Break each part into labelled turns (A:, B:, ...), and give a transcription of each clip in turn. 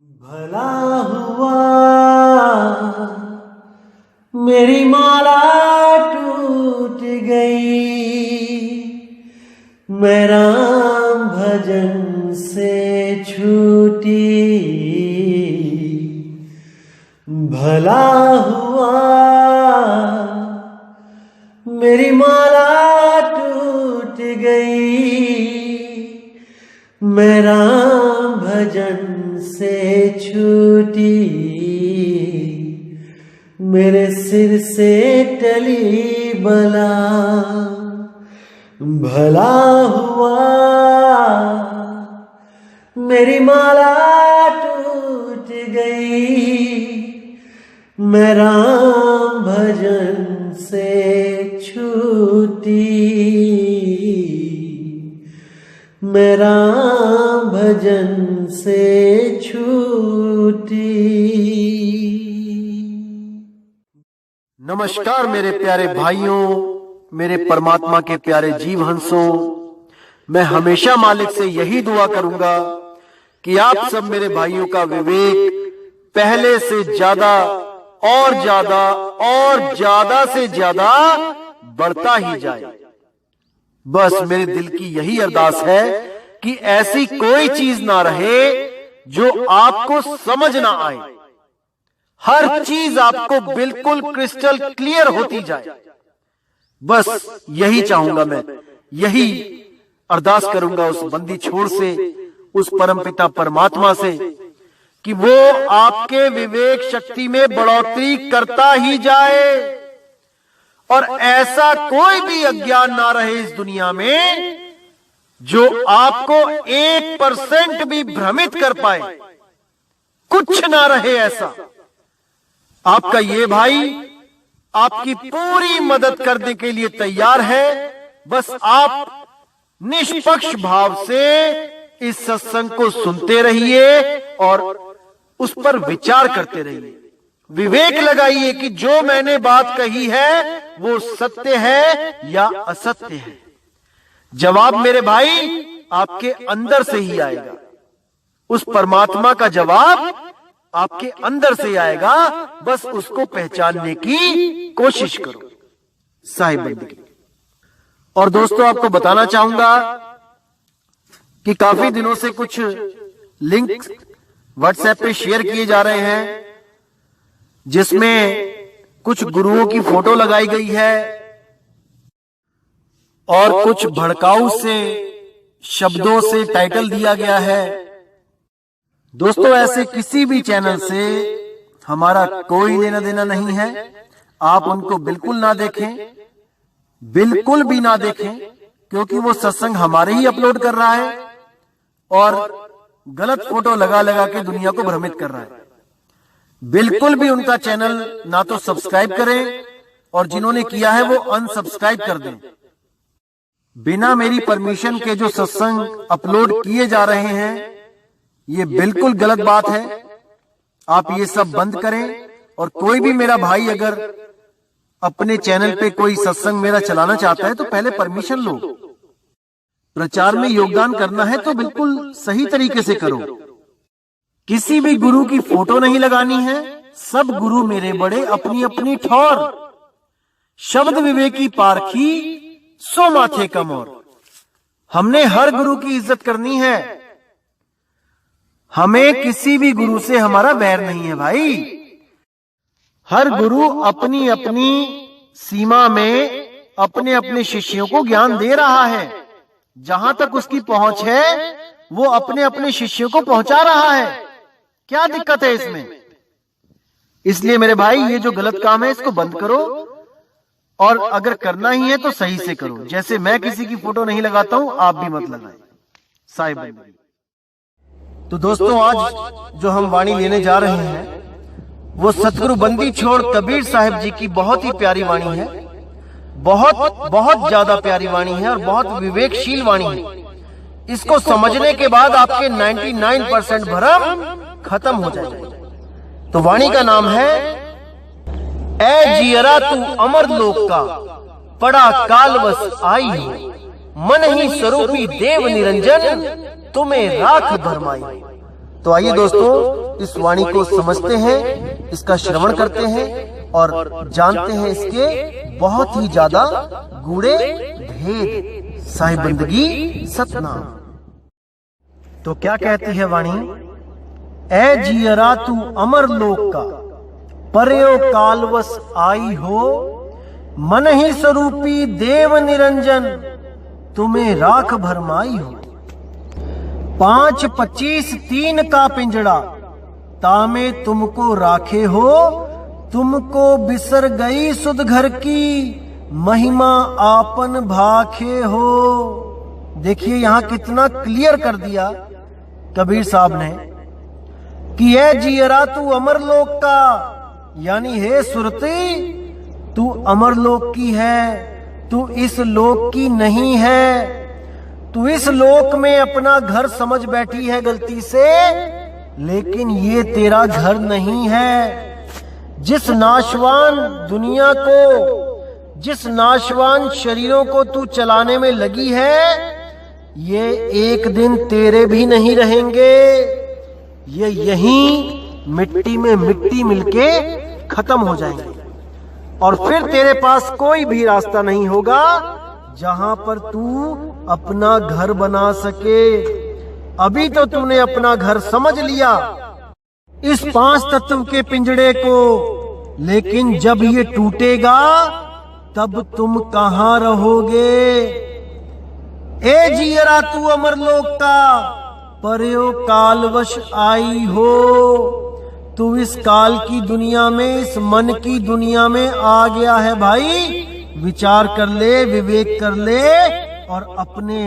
A: भला हुआ मेरी माला टूट गई, मैं राम भजन से छूटी। भला हुआ मेरी माला टूट गई, मैं राम भजन से छूटी। मेरे सिर से टली बला, भला हुआ मेरी माला टूट गई, मैं राम भजन से छूटी। मैं राम भजन से छूटी।
B: नमस्कार मेरे प्यारे भाइयों, मेरे परमात्मा के प्यारे जीव हंसों। मैं हमेशा मालिक से यही दुआ करूंगा कि आप सब मेरे भाइयों का विवेक पहले से ज्यादा और ज्यादा और ज्यादा से ज्यादा बढ़ता ही जाए। बस मेरे दिल की यही अरदास है कि ऐसी कोई चीज ना रहे जो आपको समझ ना आए। हर चीज आपको बिल्कुल क्रिस्टल क्लियर होती जाए। बस यही चाहूंगा मैं, यही अरदास करूंगा उस बंदी छोड़ से, उस परमपिता परमात्मा से कि वो आपके विवेक शक्ति में बढ़ोतरी करता ही जाए और ऐसा कोई भी अज्ञान ना रहे इस दुनिया में जो आपको 1% भी भ्रमित कर पाए। कुछ ना रहे ऐसा। आपका ये भाई आपकी पूरी मदद करने के लिए तैयार है। बस आप निष्पक्ष भाव से इस सत्संग को सुनते रहिए और उस पर विचार करते रहिए। विवेक लगाइए कि जो मैंने बात कही है वो सत्य है या असत्य है। जवाब मेरे भाई आपके अंदर से ही आएगा। उस परमात्मा का जवाब आपके अंदर से आएगा। बस उसको पहचानने की कोशिश करो। साहिब बंदगी। और दोस्तों, आपको बताना चाहूंगा कि काफी दिनों से कुछ लिंक व्हाट्सएप पे शेयर किए जा रहे हैं जिसमें कुछ गुरुओं की फोटो लगाई गई है और कुछ भड़काऊ से शब्दों से टाइटल दिया गया है। दोस्तों, ऐसे किसी भी चैनल से हमारा कोई लेना देना नहीं है। आप उनको बिल्कुल ना देखें, बिल्कुल भी ना देखें, क्योंकि वो सत्संग हमारे ही अपलोड कर रहा है और गलत फोटो लगा लगा के दुनिया को भ्रमित कर रहा है। बिल्कुल भी उनका चैनल ना तो सब्सक्राइब करें और जिन्होंने किया है वो अनसब्सक्राइब कर दें। बिना मेरी परमिशन के जो सत्संग अपलोड किए जा रहे हैं ये बिल्कुल गलत बात है। आप ये सब बंद करें। और कोई भी मेरा भाई अगर अपने चैनल पे कोई सत्संग मेरा चलाना चाहता है तो पहले परमिशन लो। प्रचार में योगदान करना है तो बिल्कुल सही तरीके से करो। किसी भी गुरु की फोटो नहीं लगानी है। सब गुरु मेरे बड़े अपनी अपनी ठौर, शब्द विवेकी पारखी सो माथे कम और। हमने हर गुरु की इज्जत करनी है। हमें किसी भी गुरु से हमारा वैर नहीं है भाई। हर गुरु अपनी अपनी सीमा में अपने अपने शिष्यों को ज्ञान दे रहा है। जहां तक उसकी पहुंच है वो अपने अपने शिष्यों को पहुंचा रहा है। क्या दिक्कत है इसमें? इसलिए मेरे भाई ये जो गलत काम है इसको बंद करो और अगर करना ही है तो सही से करो। जैसे मैं किसी की फोटो नहीं लगाता हूं, आप भी मत लगाएं। साहिब भाई। तो दोस्तों, आज जो हम वाणी लेने जा रहे हैं वो सतगुरु बंदी छोड़ कबीर साहिब जी की बहुत ही प्यारी वाणी है। बहुत बहुत ज्यादा प्यारी वाणी है और बहुत विवेकशील वाणी है। इसको समझने के बाद आपके 99% भ्रम खत्म हो जाएगा। तो वाणी का नाम है, ऐ जियरा तू अमर लोक का, पड़ा कालवश आई हो, मन ही स्वरूपी देव निरंजन, तुम्हें राख भरमाई। तो आइए दोस्तों इस वाणी को समझते हैं, इसका श्रवण करते हैं और जानते हैं इसके बहुत ही ज्यादा गूढ़े भेद। साहिब बंदगी सतनाम। तो क्या कहती है वाणी? ए जियरा तू अमर लोक का, पर्यो कालवश आई हो, मन ही स्वरूपी देव निरंजन, तुम्हें राख भरमाई हो। 5, 25, 3 का पिंजड़ा, तामे तुमको राखे हो, तुमको बिसर गई सुध घर की, महिमा आपन भाखे हो। देखिए यहां कितना क्लियर कर दिया कबीर साहब ने कि ये जियरा तू अमरलोक का, यानी हे सुरती तू अमरलोक की है, तू इस लोक की नहीं है। तू इस लोक में अपना घर समझ बैठी है गलती से, लेकिन ये तेरा घर नहीं है। जिस नाशवान दुनिया को, जिस नाशवान शरीरों को तू चलाने में लगी है, ये एक दिन तेरे भी नहीं रहेंगे। ये यहीं मिट्टी में मिट्टी मिलके खत्म हो जाएंगे और फिर तेरे पास कोई भी रास्ता नहीं होगा जहां पर तू अपना घर बना सके। अभी तो तूने अपना घर समझ लिया इस 5 तत्व के पिंजड़े को, लेकिन जब ये टूटेगा तब तुम कहां रहोगे? ए जियरा तू अमरलोक का, पर्यो कालवश आई हो। तू इस काल की दुनिया में, इस मन की दुनिया में आ गया है भाई। विचार कर ले, विवेक कर ले और अपने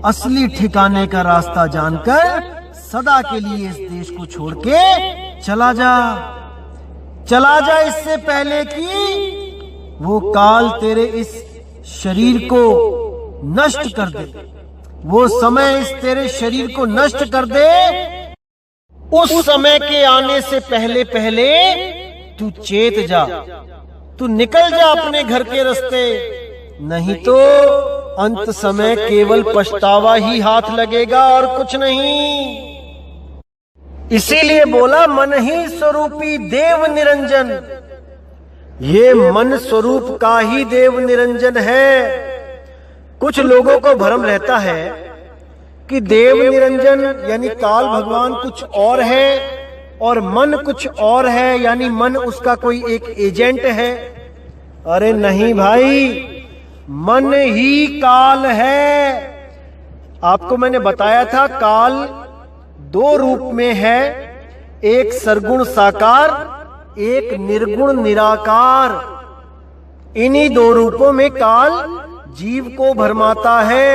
B: असली ठिकाने का रास्ता जानकर सदा के लिए इस देश को छोड़ के चला जा। चला जा इससे पहले कि वो काल तेरे इस शरीर को नष्ट कर दे, वो समय इस तेरे शरीर को नष्ट कर दे। उस समय के आने से पहले पहले तू चेत जा, तू निकल जा अपने घर के रास्ते, नहीं तो अंत समय केवल पछतावा ही हाथ लगेगा और कुछ नहीं। इसीलिए बोला मन ही स्वरूपी देव निरंजन। ये मन स्वरूप का ही देव निरंजन है। कुछ लोगों को भ्रम रहता है कि देव निरंजन यानी काल भगवान कुछ और है और मन कुछ और है, यानी मन उसका कोई एक एजेंट है। अरे नहीं भाई, मन ही काल है। आपको मैंने बताया था काल 2 रूप में है, एक सरगुण साकार, एक निर्गुण निराकार। इन्हीं 2 रूपों में काल जीव को भरमाता है।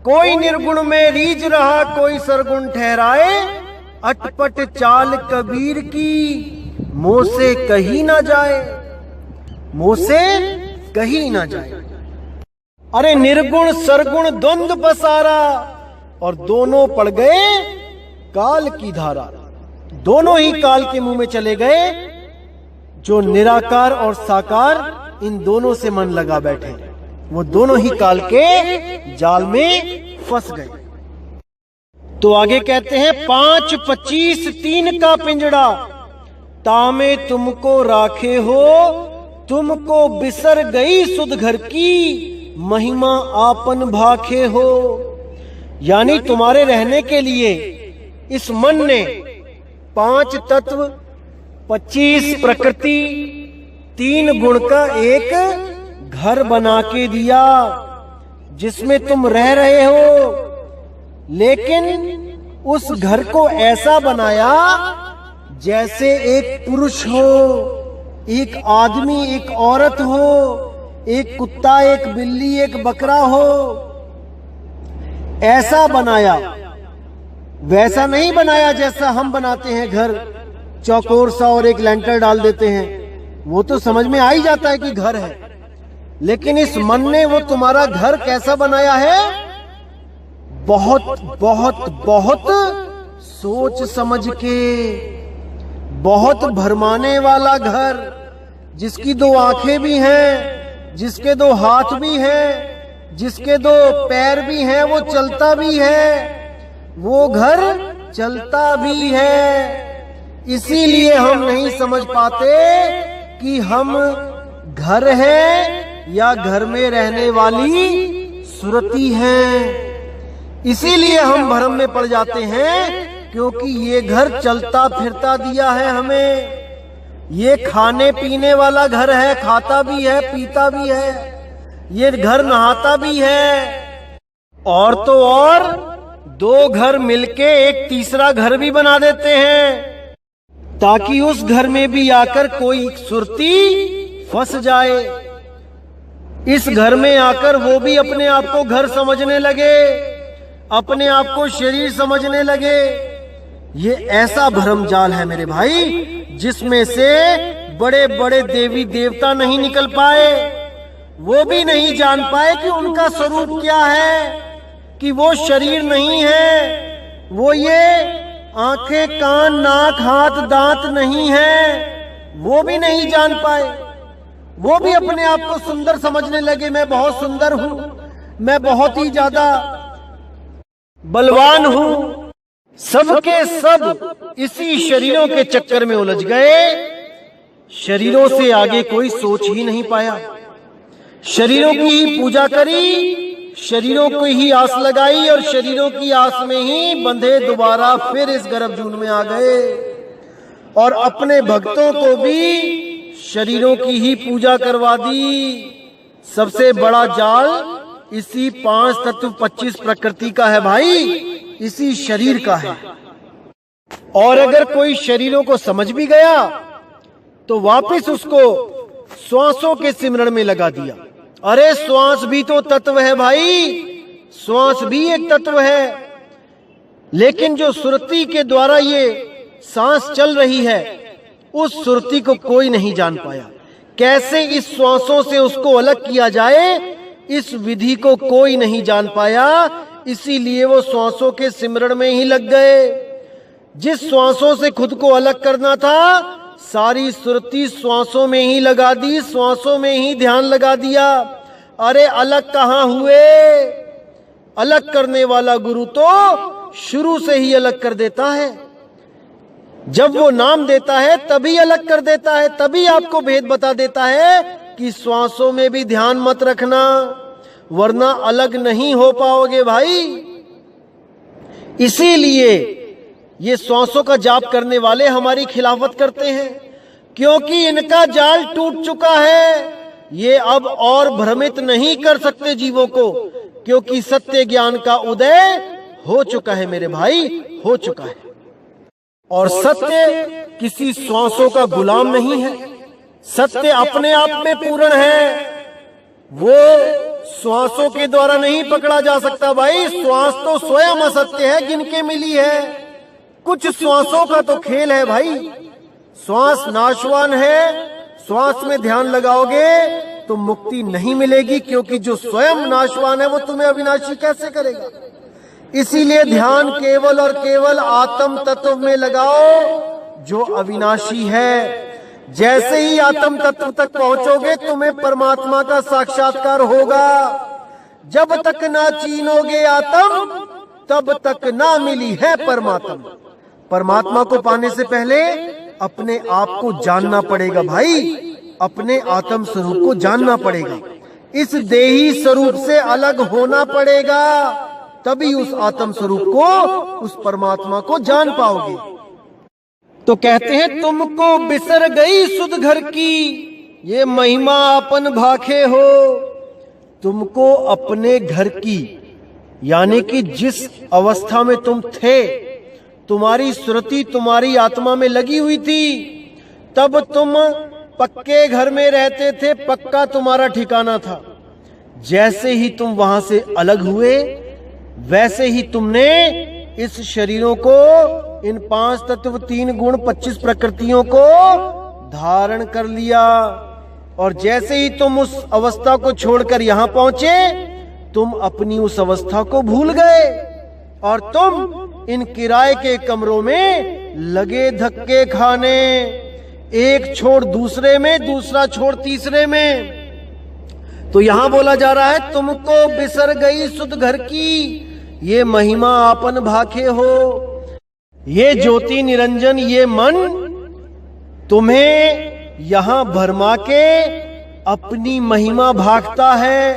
B: कोई निर्गुण में रीझ रहा, कोई सरगुण ठहराए, अटपट चाल कबीर की, मुंह से कही ना जाए, मुंह से कही ना जाए। अरे निर्गुण सरगुण द्वंद्व पसारा और दोनों पड़ गए काल की धारा। दोनों ही काल के मुंह में चले गए। जो निराकार और साकार, इन दोनों से मन लगा बैठे, वो दोनों ही काल के जाल में फंस गए। तो आगे कहते हैं 5, 25, 3 का पिंजड़ा, तामे तुमको राखे हो, तुमको बिसर गई सुध घर की, महिमा आपन भाखे हो। यानी तुम्हारे रहने के लिए इस मन ने 5 तत्व, 25 प्रकृति, 3 गुण का एक घर बना के दिया जिसमें तुम रह रहे हो। लेकिन उस घर को ऐसा बनाया जैसे एक पुरुष हो, एक आदमी, एक औरत हो, एक कुत्ता, एक बिल्ली, एक बकरा हो, ऐसा बनाया। वैसा नहीं बनाया जैसा हम बनाते हैं घर, चौकोर सा और एक लेंटर डाल देते हैं, वो तो समझ में आ ही जाता है कि घर है। लेकिन इस मन ने वो तुम्हारा घर कैसा बनाया है? बहुत बहुत बहुत सोच समझ के, बहुत भरमाने वाला घर, जिसकी 2 आंखें भी हैं, जिसके 2 हाथ भी हैं, जिसके 2 पैर भी हैं, वो चलता भी है। वो घर चलता भी है। इसीलिए हम नहीं समझ पाते कि हम घर है या घर में रहने वाली सुरती हैं। इसीलिए हम भ्रम में पड़ जाते हैं, क्योंकि ये घर चलता फिरता दिया है हमें। ये खाने पीने वाला घर है, खाता भी है, पीता भी है। ये घर नहाता भी है। और तो और दो घर मिलके एक तीसरा घर भी बना देते हैं, ताकि उस घर में भी आकर कोई सुरती फंस जाए। इस घर में आकर वो भी अपने आप को घर समझने लगे, अपने आप को शरीर समझने लगे। ये ऐसा भ्रम जाल है मेरे भाई, जिसमें से बड़े बड़े देवी देवता नहीं निकल पाए। वो भी नहीं जान पाए कि उनका स्वरूप क्या है, कि वो शरीर नहीं है, वो ये आंखें, कान, नाक, हाथ, दांत नहीं है। वो भी नहीं जान पाए। वो भी अपने आप को सुंदर समझने लगे। मैं बहुत सुंदर हूं, मैं बहुत ही ज्यादा बलवान हूं। सबके सब इसी शरीरों के चक्कर में उलझ गए। शरीरों से आगे कोई सोच ही नहीं पाया। शरीरों की ही पूजा करी, शरीरों को ही आस लगाई, और शरीरों की आस में ही बंधे दोबारा फिर इस गर्भजून में आ गए। और अपने भक्तों को भी शरीरों की ही पूजा करवा दी। सबसे बड़ा जाल इसी 5 तत्व 25 प्रकृति का है भाई, इसी शरीर का है। और अगर कोई शरीरों को समझ भी गया तो वापस उसको श्वासों के सिमरण में लगा दिया। अरे श्वास भी तो तत्व है भाई, श्वास भी एक तत्व है। लेकिन जो सुरती के द्वारा ये सांस चल रही है, उस सुरती को कोई नहीं जान पाया। कैसे इस श्वासों से उसको अलग किया जाए, इस विधि को कोई नहीं जान पाया। इसीलिए वो श्वासों के सिमरण में ही लग गए। जिस श्वासों से खुद को अलग करना था, सारी सुरती श्वासों में ही लगा दी, श्वासों में ही ध्यान लगा दिया। अरे अलग कहाँ हुए? अलग करने वाला गुरु तो शुरू से ही अलग कर देता है। जब वो नाम देता है तभी अलग कर देता है, तभी आपको भेद बता देता है कि श्वासों में भी ध्यान मत रखना, वरना अलग नहीं हो पाओगे भाई। इसीलिए ये श्वासों का जाप करने वाले हमारी खिलाफत करते हैं, क्योंकि इनका जाल टूट चुका है। ये अब और भ्रमित नहीं कर सकते जीवों को, क्योंकि सत्य ज्ञान का उदय हो चुका है मेरे भाई, हो चुका है। और सत्य किसी श्वासों का गुलाम नहीं है। सत्य अपने आप में पूर्ण है, वो श्वासों के द्वारा नहीं पकड़ा जा सकता भाई। श्वास तो स्वयं असत्य है, गिनके मिली है। कुछ श्वासों का तो खेल है भाई। श्वास नाशवान है, श्वास में ध्यान लगाओगे तो मुक्ति नहीं मिलेगी, क्योंकि जो स्वयं नाशवान है वो तुम्हें अविनाशी कैसे करेगा। इसीलिए ध्यान केवल और केवल आत्म तत्व में लगाओ जो अविनाशी है। जैसे ही आत्म तत्व तक पहुंचोगे तुम्हें परमात्मा का साक्षात्कार होगा। जब तक ना चीनोगे आत्म, तब तक ना मिली है परमात्मा। परमात्मा को पाने से पहले अपने आप को जानना पड़ेगा भाई, अपने आत्म स्वरूप को जानना पड़ेगा। इस देही स्वरूप से अलग होना पड़ेगा, तभी उस आत्म स्वरूप को, उस परमात्मा को जान पाओगे। तो कहते हैं तुमको बिसर गई सुध घर की, ये महिमा अपन भाखे हो। तुमको अपने घर की, यानी कि जिस अवस्था में तुम थे, तुम्हारी सुरति तुम्हारी आत्मा में लगी हुई थी, तब तुम पक्के घर में रहते थे, पक्का तुम्हारा ठिकाना था। जैसे ही तुम वहां से अलग हुए, वैसे ही तुमने इस शरीरों को, इन 5 तत्व 3 गुण 25 प्रकृतियों को धारण कर लिया। और जैसे ही तुम उस अवस्था को छोड़कर यहां पहुंचे, तुम अपनी उस अवस्था को भूल गए और तुम इन किराए के कमरों में लगे धक्के खाने, एक छोड़ दूसरे में, दूसरा छोड़ तीसरे में। तो यहां बोला जा रहा है तुमको बिसर गई सुध घर की, ये महिमा आपन भाखे हो। ये ज्योति निरंजन ये मन तुम्हें यहां भरमा के अपनी महिमा भागता है,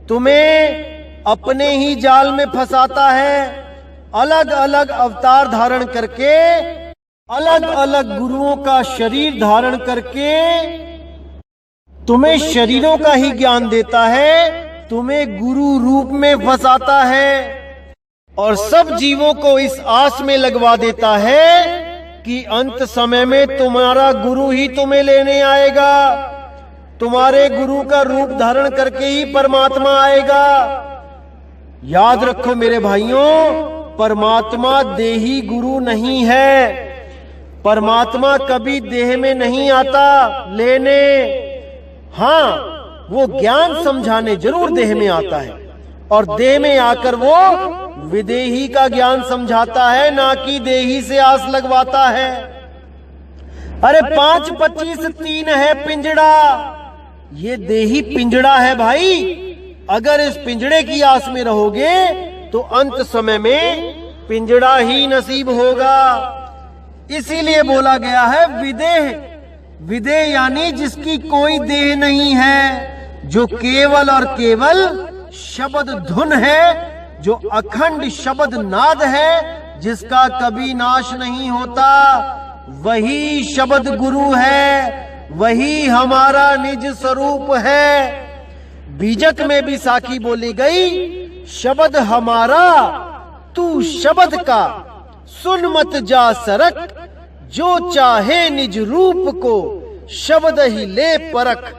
B: तुम्हें अपने ही जाल में फंसाता है। अलग अलग अवतार धारण करके, अलग अलग गुरुओं का शरीर धारण करके तुम्हें शरीरों का ही ज्ञान देता है, तुम्हें गुरु रूप में फंसाता है और सब जीवों को इस आस में लगवा देता है कि अंत समय में तुम्हारा गुरु ही तुम्हें लेने आएगा, तुम्हारे गुरु का रूप धारण करके ही परमात्मा आएगा। याद रखो मेरे भाइयों, परमात्मा देही गुरु नहीं है। परमात्मा कभी देह में नहीं आता लेने, हाँ वो ज्ञान समझाने जरूर देह में आता है और देह में आकर वो विदेही का ज्ञान समझाता है, ना कि देही से आस लगवाता है। अरे 5, 25, 3 है पिंजड़ा, ये देही पिंजड़ा है भाई। अगर इस पिंजड़े की आस में रहोगे तो अंत समय में पिंजड़ा ही नसीब होगा। इसीलिए बोला गया है विदेह। विदेह यानी जिसकी कोई देह नहीं है, जो केवल और केवल शब्द धुन है, जो अखंड शब्द नाद है, जिसका कभी नाश नहीं होता, वही शब्द गुरु है, वही हमारा निज स्वरूप है। बीजक में भी साखी बोली गई, शब्द हमारा तू शब्द का, सुन मत जा सरक, जो चाहे निज रूप को शब्द ही ले परख।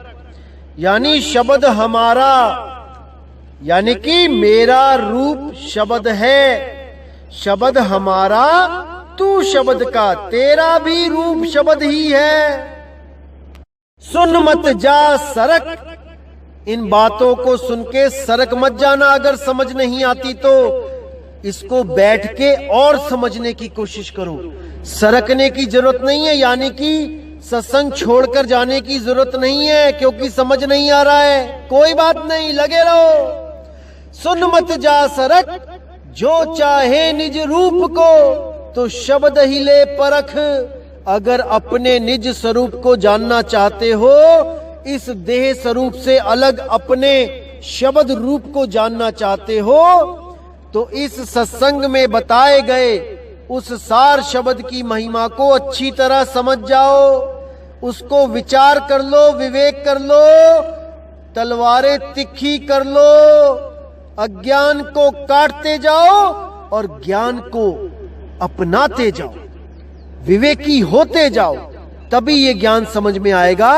B: यानी शब्द हमारा यानी कि मेरा रूप शब्द है, शब्द हमारा तू शब्द का, तेरा भी रूप शब्द ही है। सुन मत जा सरक, इन बातों को सुन के सरक मत जाना। अगर समझ नहीं आती तो इसको बैठ के और समझने की कोशिश करो। सरकने की जरूरत नहीं है, यानी कि सत्संग छोड़कर जाने की जरूरत नहीं है क्योंकि समझ नहीं आ रहा है। कोई बात नहीं, लगे रहो। सुन मत जा सरक, जो चाहे निज रूप को तो शब्द ही ले परख। अगर अपने निज स्वरूप को जानना चाहते हो, इस देह स्वरूप से अलग अपने शब्द रूप को जानना चाहते हो, तो इस सत्संग में बताए गए उस सार शब्द की महिमा को अच्छी तरह समझ जाओ, उसको विचार कर लो, विवेक कर लो, तलवारें तिखी कर लो, अज्ञान को काटते जाओ और ज्ञान को अपनाते जाओ, विवेकी होते जाओ। तभी ये ज्ञान समझ में आएगा,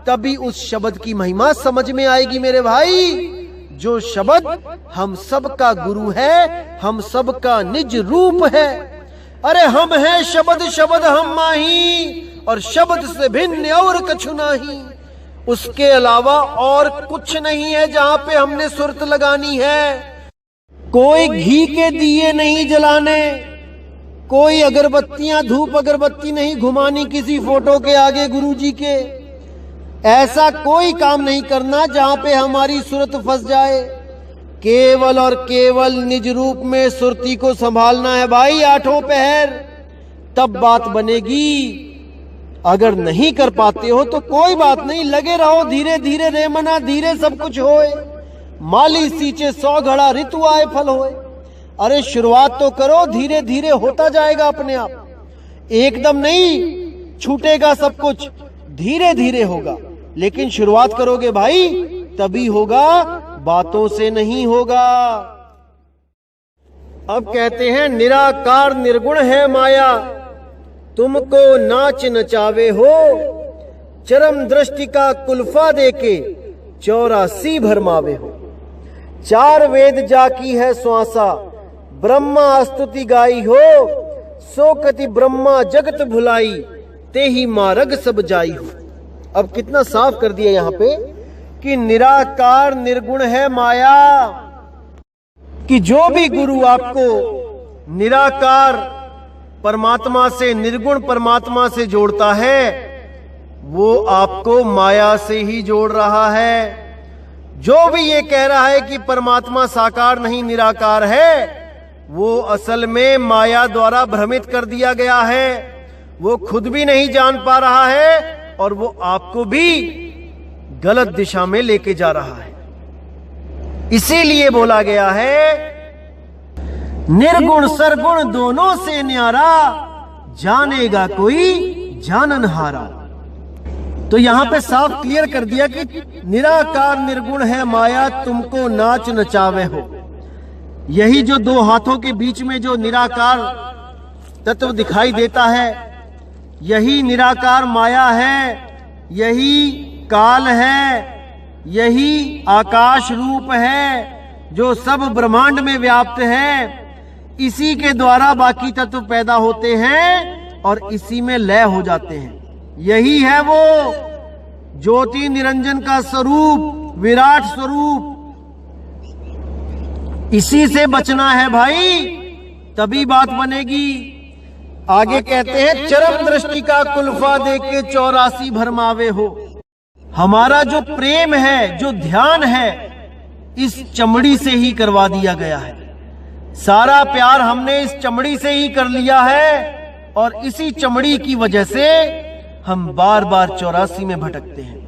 B: तभी उस शब्द की महिमा समझ में आएगी मेरे भाई। जो शब्द हम सब का गुरु है, हम सब का निज रूप है। अरे हम हैं शब्द, शब्द हम माही, और शब्द से भिन्न और कछु नहीं। उसके अलावा और कुछ नहीं है जहां पे हमने सुरत लगानी है। कोई घी के दिए नहीं जलाने, कोई अगरबत्तियां, धूप अगरबत्ती नहीं घुमानी किसी फोटो के आगे गुरुजी के। ऐसा कोई काम नहीं करना जहां पे हमारी सुरत फंस जाए। केवल और केवल निज रूप में सुरती को संभालना है भाई, आठों पहर, तब बात बनेगी। अगर नहीं कर पाते हो तो कोई बात नहीं, लगे रहो, धीरे धीरे रे मना धीरे सब कुछ होए। माली सींचे 100 घड़ा, ऋतु आए फल होए। अरे शुरुआत तो करो, धीरे धीरे होता जाएगा अपने आप। एकदम नहीं छूटेगा सब कुछ, धीरे धीरे होगा, लेकिन शुरुआत करोगे भाई तभी होगा, बातों से नहीं होगा। अब कहते हैं निराकार निर्गुण है माया, तुमको नाच नचावे हो, चरम दृष्टि का कुल्फा देके 84 भरमावे हो। 4 वेद जाकी है श्वासा, ब्रह्मा स्तुति गाई हो, सो कति ब्रह्मा जगत भुलाई, ते ही मार्ग सब जाई हो। अब कितना साफ कर दिया यहाँ पे कि निराकार निर्गुण है माया, कि जो भी गुरु आपको निराकार परमात्मा से, निर्गुण परमात्मा से जोड़ता है, वो आपको माया से ही जोड़ रहा है। जो भी ये कह रहा है कि परमात्मा साकार नहीं निराकार है, वो असल में माया द्वारा भ्रमित कर दिया गया है। वो खुद भी नहीं जान पा रहा है और वो आपको भी गलत दिशा में लेके जा रहा है। इसीलिए बोला गया है, निर्गुण सरगुण दोनों से न्यारा, जानेगा कोई जाननहारा। तो यहां पे साफ क्लियर कर दिया कि निराकार निर्गुण है माया, तुमको नाच नचावे हो। यही जो दो हाथों के बीच में जो निराकार तत्व दिखाई देता है, यही निराकार माया है, यही काल है, यही आकाश रूप है जो सब ब्रह्मांड में व्याप्त है। इसी के द्वारा बाकी तत्व पैदा होते हैं और इसी में लय हो जाते हैं। यही है वो ज्योति निरंजन का स्वरूप, विराट स्वरूप। इसी से बचना है भाई, तभी बात बनेगी। आगे कहते हैं, चरम दृष्टि का कुल्फा देके 84 भरमावे हो। हमारा जो प्रेम है, जो ध्यान है, इस चमड़ी से ही करवा दिया गया है। सारा प्यार हमने इस चमड़ी से ही कर लिया है और इसी चमड़ी की वजह से हम बार बार 84 में भटकते हैं।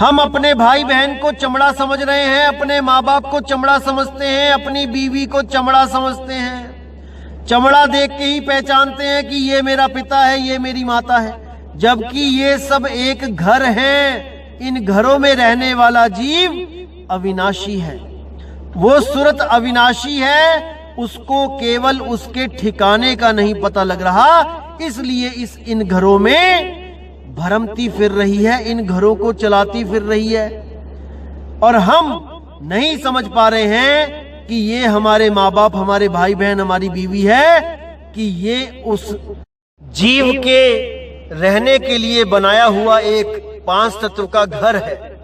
B: हम अपने भाई बहन को चमड़ा समझ रहे हैं, अपने माँ बाप को चमड़ा समझते हैं, अपनी बीवी को चमड़ा समझते हैं। चमड़ा देख के ही पहचानते हैं कि ये मेरा पिता है, ये मेरी माता है, जबकि ये सब एक घर है। इन घरों में रहने वाला जीव अविनाशी है। वो सूरत अविनाशी है, उसको केवल उसके ठिकाने का नहीं पता लग रहा, इसलिए इन घरों में भरमती फिर रही है, इन घरों को चलाती फिर रही है। और हम नहीं समझ पा रहे हैं कि ये हमारे माँ बाप, हमारे भाई बहन, हमारी बीवी है, कि ये उस जीव के रहने के लिए बनाया हुआ एक 5 तत्व का घर है।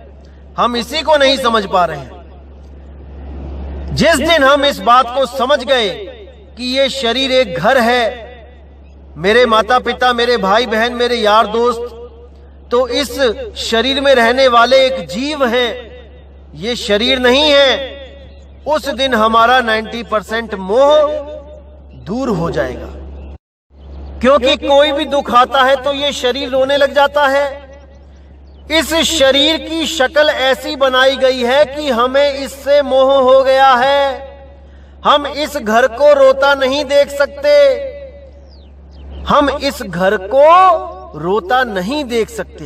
B: हम इसी को नहीं समझ पा रहे हैं। जिस दिन हम इस बात को समझ गए कि ये शरीर एक घर है, मेरे माता पिता, मेरे भाई बहन, मेरे यार दोस्त, तो इस शरीर में रहने वाले एक जीव हैं, ये शरीर नहीं है, उस दिन हमारा 90% मोह दूर हो जाएगा। क्योंकि कोई भी दुख आता है तो ये शरीर रोने लग जाता है। इस शरीर की शक्ल ऐसी बनाई गई है कि हमें इससे मोह हो गया है। हम इस घर को रोता नहीं देख सकते, हम इस घर को रोता नहीं देख सकते,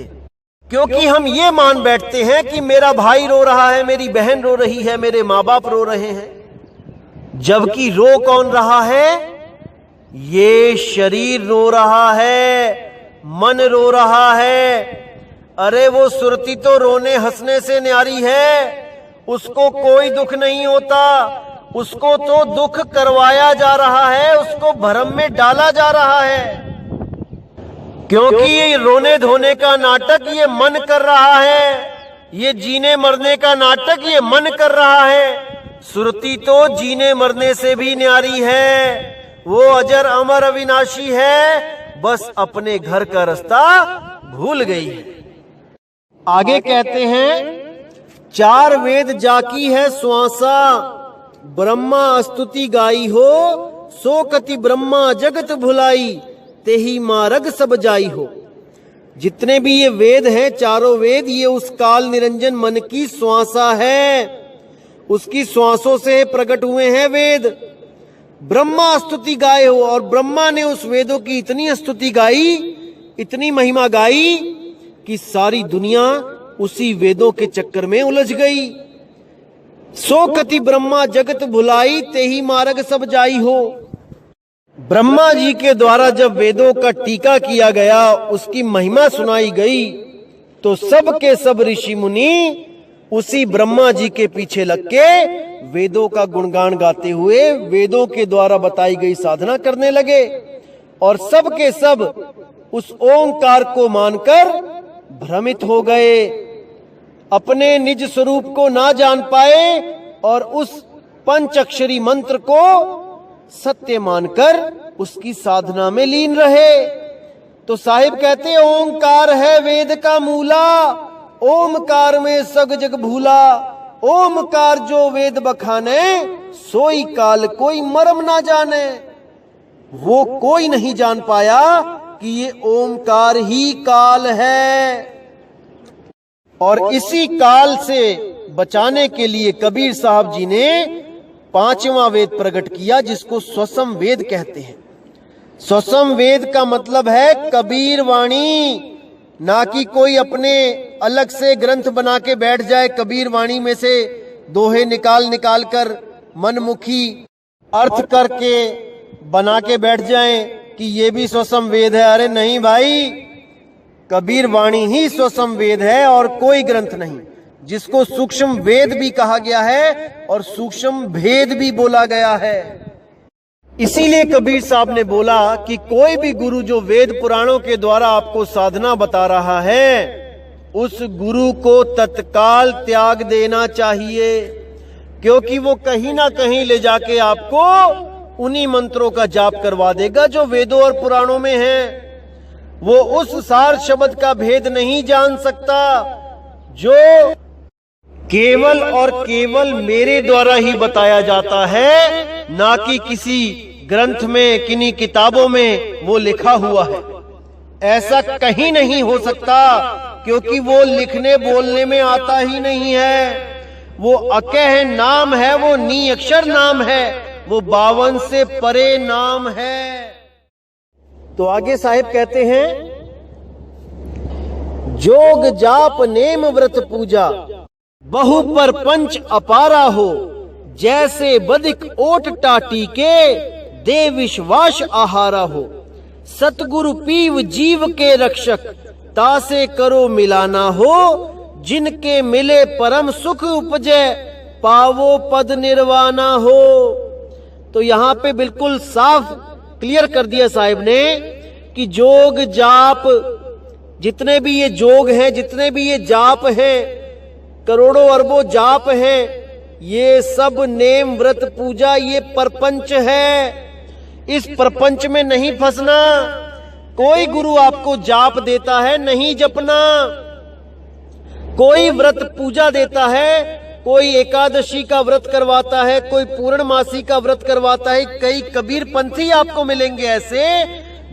B: क्योंकि हम ये मान बैठते हैं कि मेरा भाई रो रहा है, मेरी बहन रो रही है, मेरे माँ बाप रो रहे हैं। जबकि रो कौन रहा है? ये शरीर रो रहा है, मन रो रहा है। अरे वो सुरती तो रोने हंसने से न्यारी है, उसको कोई दुख नहीं होता, उसको तो दुख करवाया जा रहा है, उसको भ्रम में डाला जा रहा है। क्योंकि ये रोने धोने का नाटक ये मन कर रहा है, ये जीने मरने का नाटक ये मन कर रहा है। सुरती तो जीने मरने से भी न्यारी है, वो अजर अमर अविनाशी है, बस अपने घर का रास्ता भूल गई है। आगे कहते हैं, 4 वेद जाकी है श्वासा, ब्रह्मा स्तुति गाई हो, सो कति ब्रह्मा जगत भुलाई, तेही मार्ग सब जाई हो। जितने भी ये वेद हैं, चारों वेद, ये उस काल निरंजन मन की श्वासा है, उसकी श्वासों से प्रकट हुए हैं वेद। ब्रह्मा स्तुति गाए हो, और ब्रह्मा ने उस वेदों की इतनी स्तुति गाई, इतनी महिमा गाई कि सारी दुनिया उसी वेदों के चक्कर में उलझ गई। सो कति ब्रह्मा जगत भुलाई, तेही मार्ग सब जाई हो। ब्रह्मा जी के द्वारा जब वेदों का टीका किया गया, उसकी महिमा सुनाई गई, तो सब के सब ऋषि मुनि उसी ब्रह्मा जी के पीछे लग के वेदों का गुणगान गाते हुए वेदों के द्वारा बताई गई साधना करने लगे, और सब के सब उस ओंकार को मानकर भ्रमित हो गए, अपने निज स्वरूप को ना जान पाए और उस पंचअक्षरी मंत्र को सत्य मानकर उसकी साधना में लीन रहे। तो साहिब कहते हैं, ओंकार है वेद का मूला, ओमकार में सग जग भूला, ओमकार जो वेद बखाने, सोई काल कोई मर्म ना जाने। वो कोई नहीं जान पाया कि ये ओमकार ही काल है। और इसी काल से बचाने के लिए कबीर साहब जी ने 5वां वेद प्रकट किया, जिसको स्वसम वेद कहते हैं। स्वसम वेद का मतलब है कबीर वाणी, ना कि कोई अपने अलग से ग्रंथ बना के बैठ जाए, कबीर वाणी में से दोहे निकाल निकाल कर मनमुखी अर्थ करके बना के बैठ जाएं कि ये भी स्वसम वेद है। अरे नहीं भाई, कबीर वाणी ही स्वसम वेद है और कोई ग्रंथ नहीं, जिसको सूक्ष्म वेद भी कहा गया है और सूक्ष्म भेद भी बोला गया है। इसीलिए कबीर साहब ने बोला कि कोई भी गुरु जो वेद पुराणों के द्वारा आपको साधना बता रहा है, उस गुरु को तत्काल त्याग देना चाहिए, क्योंकि वो कहीं ना कहीं ले जाके आपको उन्हीं मंत्रों का जाप करवा देगा जो वेदों और पुराणों में है। वो उस सार शब्द का भेद नहीं जान सकता जो केवल और केवल मेरे द्वारा ही बताया जाता है, ना कि किसी ग्रंथ में, किन्हीं किताबों में वो लिखा हुआ है। ऐसा कहीं नहीं हो सकता, क्योंकि वो लिखने बोलने में आता ही नहीं है। वो अकह नाम है, वो नी अक्षर नाम है, वो 52 से परे नाम है। तो आगे साहिब कहते हैं, जोग जाप नेम व्रत पूजा बहु पर पंच अपारा हो, जैसे बदिक ओट टाटी के दे विश्वास आहारा हो। सतगुरु पीव जीव के रक्षक, तासे करो मिलाना हो, जिनके मिले परम सुख उपजे, पावो पद निर्वाणा हो। तो यहाँ पे बिल्कुल साफ क्लियर कर दिया साहिब ने कि जोग जाप, जितने भी ये जोग हैं, जितने भी ये जाप हैं, करोड़ों अरबों जाप हैं, ये सब नेम व्रत पूजा, ये परपंच है। इस प्रपंच में नहीं फंसना। कोई गुरु आपको जाप देता है, नहीं जपना। कोई व्रत पूजा देता है, कोई एकादशी का व्रत करवाता है, कोई पूर्णमासी का व्रत करवाता है। कई कबीर पंथी आपको मिलेंगे ऐसे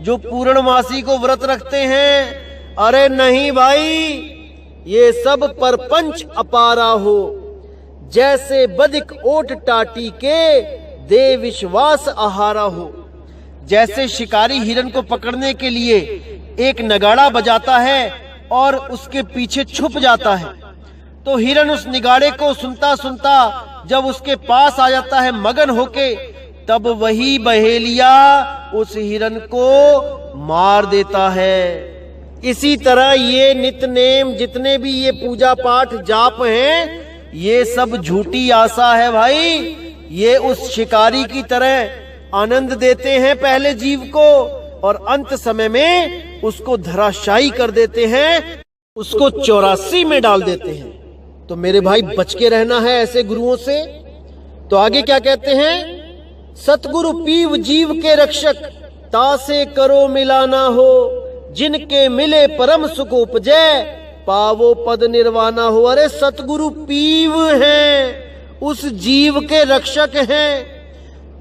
B: जो पूर्णमासी को व्रत रखते हैं। अरे नहीं भाई, ये सब परपंच अपारा हो, जैसे बदिक ओट टाटी के दे विश्वास आहारा हो। जैसे शिकारी हिरन को पकड़ने के लिए एक नगाड़ा बजाता है और उसके पीछे छुप जाता है, तो हिरन उस निगाड़े को सुनता सुनता जब उसके पास आ जाता है मगन होके, तब वही बहेलिया उस हिरन को मार देता है। इसी तरह ये नित्य नेम, जितने भी ये पूजा पाठ जाप हैं, ये सब झूठी आशा है भाई। ये उस शिकारी की तरह आनंद देते हैं पहले जीव को, और अंत समय में उसको धराशायी कर देते हैं, उसको 84 में डाल देते हैं। तो मेरे भाई बच के रहना है ऐसे गुरुओं से। तो आगे क्या कहते हैं, सतगुरु पीव जीव के रक्षक, तासे करो मिलाना हो, जिनके मिले परम सुख उपजे, पावो पद निर्वाणा हो। अरे सतगुरु पीव हैं, उस जीव के रक्षक हैं।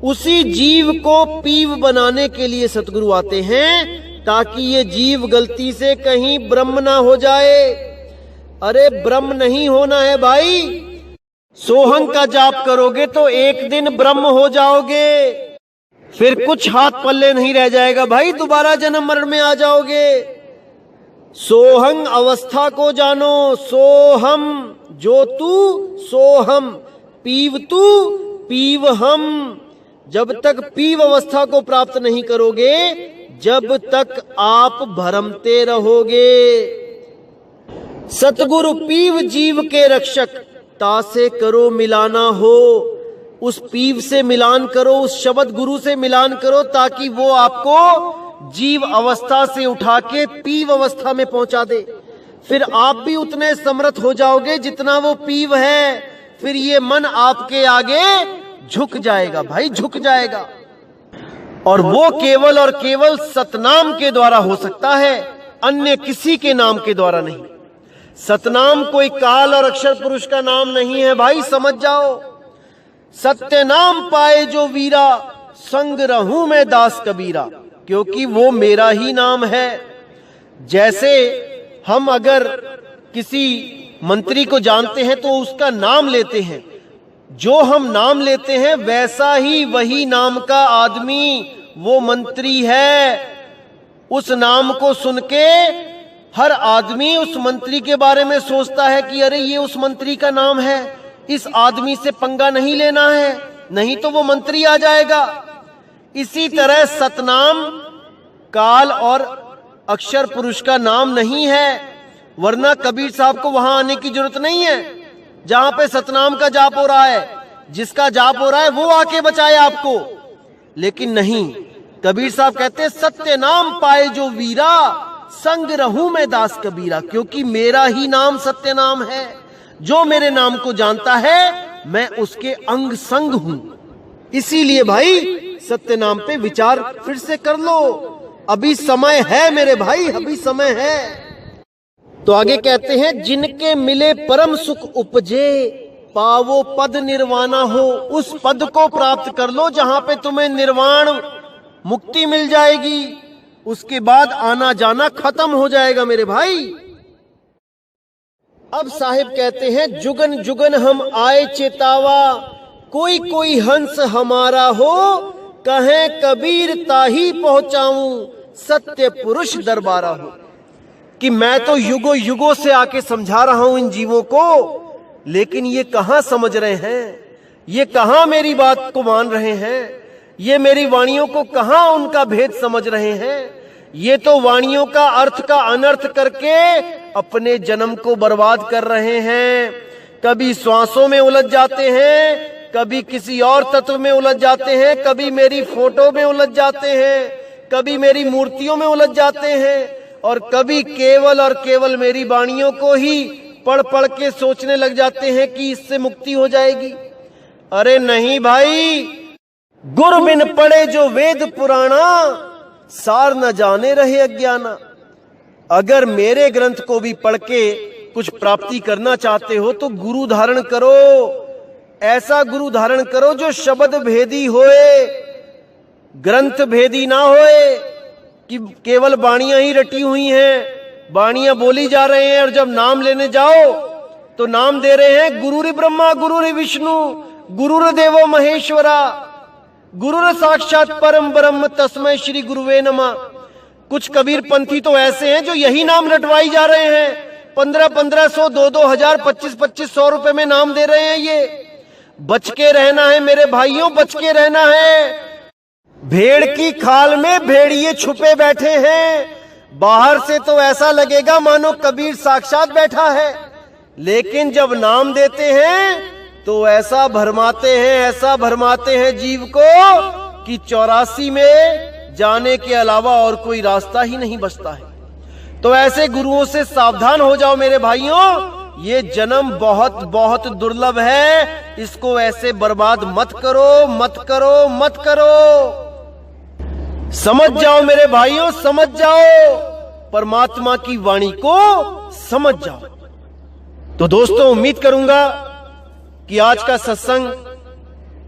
B: उसी जीव को पीव बनाने के लिए सतगुरु आते हैं, ताकि ये जीव गलती से कहीं ब्रह्म ना हो जाए। अरे ब्रह्म नहीं होना है भाई। सोहंग का जाप करोगे तो एक दिन ब्रह्म हो जाओगे, फिर कुछ हाथ पल्ले नहीं रह जाएगा भाई, दोबारा जन्म मरण में आ जाओगे। सोहंग अवस्था को जानो, सोहम जो तू सोहम, पीव तू पीव हम। जब तक पीव अवस्था को प्राप्त नहीं करोगे, जब तक आप भ्रमते रहोगे। सतगुरु पीव जीव के रक्षक, तासे करो मिलाना हो। उस पीव से मिलान करो, उस शब्द गुरु से मिलान करो, ताकि वो आपको जीव अवस्था से उठा के पीव अवस्था में पहुंचा दे। फिर आप भी उतने समर्थ हो जाओगे जितना वो पीव है। फिर ये मन आपके आगे झुक जाएगा भाई, झुक जाएगा। और वो केवल और केवल सतनाम के द्वारा हो सकता है, अन्य किसी के नाम के द्वारा नहीं। सतनाम कोई काल और अक्षर पुरुष का नाम नहीं है भाई, समझ जाओ। सत्य नाम पाए जो वीरा, संग रहूं मैं दास कबीरा, क्योंकि वो मेरा ही नाम है। जैसे हम अगर किसी मंत्री को जानते हैं तो उसका नाम लेते हैं, जो हम नाम लेते हैं वैसा ही वही नाम का आदमी वो मंत्री है। उस नाम को सुन के हर आदमी उस मंत्री के बारे में सोचता है कि अरे ये उस मंत्री का नाम है, इस आदमी से पंगा नहीं लेना है, नहीं तो वो मंत्री आ जाएगा। इसी तरह सतनाम काल और अक्षर पुरुष का नाम नहीं है, वरना कबीर साहब को वहां आने की जरूरत नहीं है जहां पे सतनाम का जाप हो रहा है। जिसका जाप हो रहा है वो आके बचाए आपको। लेकिन नहीं, कबीर साहब कहते सत्य नाम पाए जो वीरा, संग रहूं मैं दास कबीरा, क्योंकि मेरा ही नाम सत्य नाम है। जो मेरे नाम को जानता है मैं उसके अंग संग हूं। इसीलिए भाई सत्य नाम पे विचार फिर से कर लो, अभी समय है मेरे भाई, अभी समय है। तो आगे कहते हैं जिनके मिले परम सुख उपजे, पावो पद निर्वाणा हो। उस पद को प्राप्त कर लो जहां पे तुम्हें निर्वाण मुक्ति मिल जाएगी, उसके बाद आना जाना खत्म हो जाएगा मेरे भाई। अब साहिब कहते हैं जुगन जुगन हम आए चेतावा, कोई कोई हंस हमारा हो, कहें कबीर ताही पहुंचाऊं, सत्य पुरुष दरबारा हो। कि मैं तो युगों युगों से आके समझा रहा हूं इन जीवों को, लेकिन ये कहां समझ रहे हैं, ये कहां मेरी बात को मान रहे हैं, ये मेरी वाणियों को कहां उनका भेद समझ रहे हैं। ये तो वाणियों का अर्थ का अनर्थ करके अपने जन्म को बर्बाद कर रहे हैं। कभी श्वासों में उलझ जाते हैं, कभी किसी और तत्व में उलझ जाते हैं, कभी मेरी फोटो में उलझ जाते हैं, कभी मेरी मूर्तियों में उलझ जाते हैं, और कभी केवल और केवल मेरी वाणियों को ही पढ़ पढ़ के सोचने लग जाते हैं कि इससे मुक्ति हो जाएगी। अरे नहीं भाई, गुरु बिन पढ़े जो वेद पुराना, सार न जाने रहे अज्ञाना। अगर मेरे ग्रंथ को भी पढ़ के कुछ प्राप्ति करना चाहते हो तो गुरु धारण करो, ऐसा गुरु धारण करो जो शब्द भेदी होए, ग्रंथ भेदी ना होए कि केवल बाणियां ही रटी हुई हैं, बाणियां बोली जा रहे हैं, और जब नाम लेने जाओ तो नाम दे रहे हैं गुरुरि ब्रह्मा गुरुरि विष्णु गुरुर देवो महेश्वरा, गुरुर साक्षात परम ब्रह्म तस्मै श्री गुरुवे नमः। कुछ कबीर पंथी तो ऐसे हैं जो यही नाम रटवाई जा रहे हैं, 1500, 2,000, 2500 रुपए में नाम दे रहे हैं। ये बच के रहना है मेरे भाइयों, बच के रहना है। भेड़ की खाल में भेड़िए छुपे बैठे हैं, बाहर से तो ऐसा लगेगा मानो कबीर साक्षात बैठा है, लेकिन जब नाम देते हैं तो ऐसा भरमाते हैं, ऐसा भरमाते हैं जीव को कि 84 में जाने के अलावा और कोई रास्ता ही नहीं बचता है। तो ऐसे गुरुओं से सावधान हो जाओ मेरे भाइयों, ये जन्म बहुत बहुत दुर्लभ है, इसको ऐसे बर्बाद मत करो, मत करो, मत करो। समझ जाओ मेरे भाइयों, समझ जाओ, परमात्मा की वाणी को समझ जाओ। तो दोस्तों, उम्मीद करूंगा कि आज का सत्संग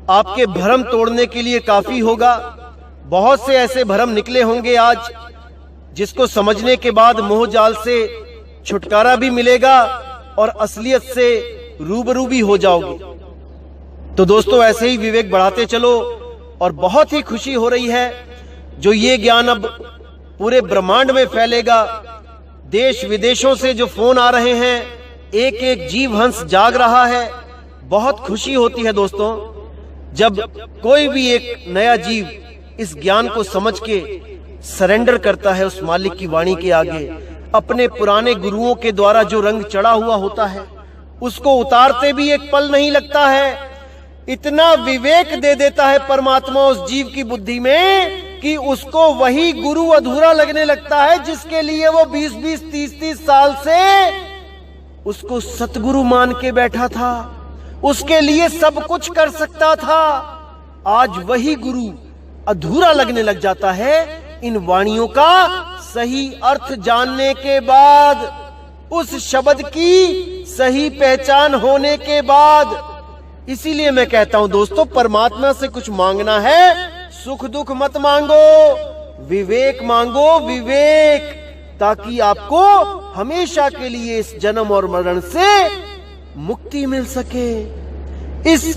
B: आपके भ्रम तोड़ने के लिए काफी होगा। बहुत से ऐसे भ्रम निकले होंगे आज, जिसको समझने के बाद मोह जाल से छुटकारा भी मिलेगा और असलियत से रूबरू भी हो जाओगे। तो दोस्तों, ऐसे ही विवेक बढ़ाते चलो, और बहुत ही खुशी हो रही है जो ये ज्ञान अब पूरे ब्रह्मांड में फैलेगा। देश विदेशों से जो फोन आ रहे हैं, एक एक जीव हंस जाग रहा है। बहुत खुशी होती है दोस्तों, जब कोई भी एक नया जीव इस ज्ञान को समझ के सरेंडर करता है उस मालिक की वाणी के आगे। अपने पुराने गुरुओं के द्वारा जो रंग चढ़ा हुआ होता है उसको उतारते भी एक पल नहीं लगता है। इतना विवेक दे देता है परमात्मा उस जीव की बुद्धि में कि उसको वही गुरु अधूरा लगने लगता है, जिसके लिए वो 20-20, 30-30 साल से उसको सतगुरु मान के बैठा था, उसके लिए सब कुछ कर सकता था। आज वही गुरु अधूरा लगने लग जाता है इन वाणियों का सही अर्थ जानने के बाद, उस शब्द की सही पहचान होने के बाद। इसीलिए मैं कहता हूं दोस्तों, परमात्मा से कुछ मांगना है, सुख दुख मत मांगो, विवेक मांगो, विवेक, ताकि आपको हमेशा के लिए इस जन्म और मरण से मुक्ति मिल सके, इस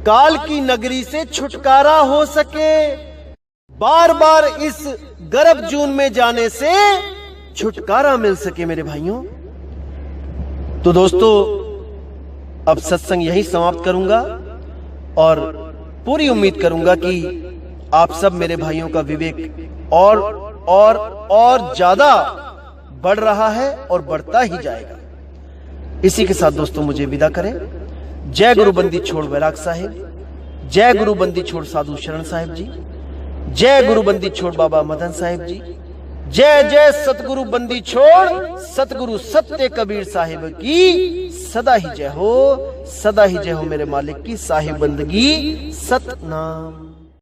B: काल की नगरी से छुटकारा हो सके, बार बार इस गर्भ जून में जाने से छुटकारा मिल सके मेरे भाइयों। तो दोस्तों, अब सत्संग यहीं समाप्त करूंगा और पूरी उम्मीद करूंगा कि आप सब मेरे भाइयों का विवेक और ज्यादा बढ़ रहा है और बढ़ता ही जाएगा। इसी के साथ दोस्तों मुझे विदा करें। जय गुरु बंदी छोड़ वैराग साहिब, जय गुरु बंदी छोड़ साधु शरण साहिब जी, जय गुरु बंदी छोड़ बाबा मदन साहिब जी, जय जय सतगुरु बंदी छोड़ सतगुरु सत्य कबीर साहिब की सदा ही जय हो, सदा ही जय हो मेरे मालिक की साहिब बंदगी सतनाम।